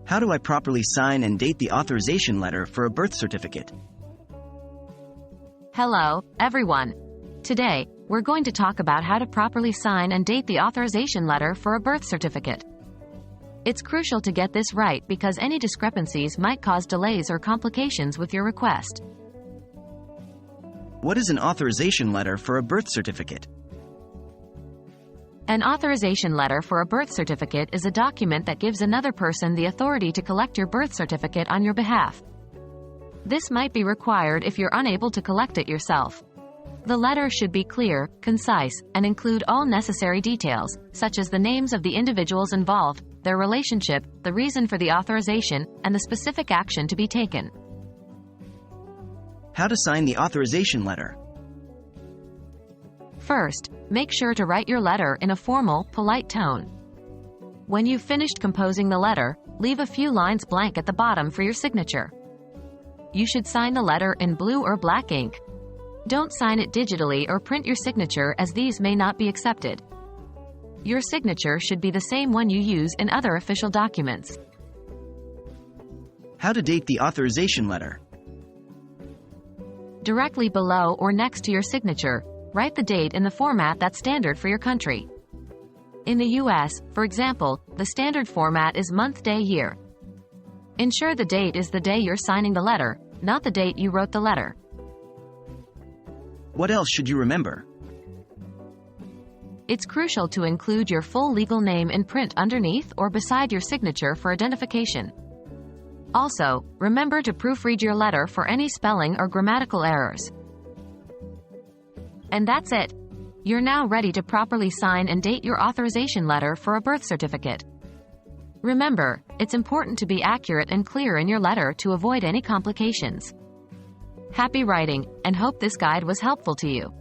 How do I properly sign and date the authorization letter for a birth certificate? Hello, everyone. Today, we're going to talk about how to properly sign and date the authorization letter for a birth certificate. It's crucial to get this right because any discrepancies might cause delays or complications with your request. What is an authorization letter for a birth certificate? An authorization letter for a birth certificate is a document that gives another person the authority to collect your birth certificate on your behalf. This might be required if you're unable to collect it yourself. The letter should be clear, concise, and include all necessary details, such as the names of the individuals involved, their relationship, the reason for the authorization, and the specific action to be taken. How to sign the authorization letter? First, make sure to write your letter in a formal, polite tone. When you've finished composing the letter, leave a few lines blank at the bottom for your signature. You should sign the letter in blue or black ink. Don't sign it digitally or print your signature, as these may not be accepted. Your signature should be the same one you use in other official documents. How to date the authorization letter? Directly below or next to your signature, write the date in the format that's standard for your country. In the US, for example, the standard format is month, day, year. Ensure the date is the day you're signing the letter, not the date you wrote the letter. What else should you remember? It's crucial to include your full legal name in print underneath or beside your signature for identification. Also, remember to proofread your letter for any spelling or grammatical errors. And that's it. You're now ready to properly sign and date your authorization letter for a birth certificate. Remember, it's important to be accurate and clear in your letter to avoid any complications. Happy writing, and hope this guide was helpful to you.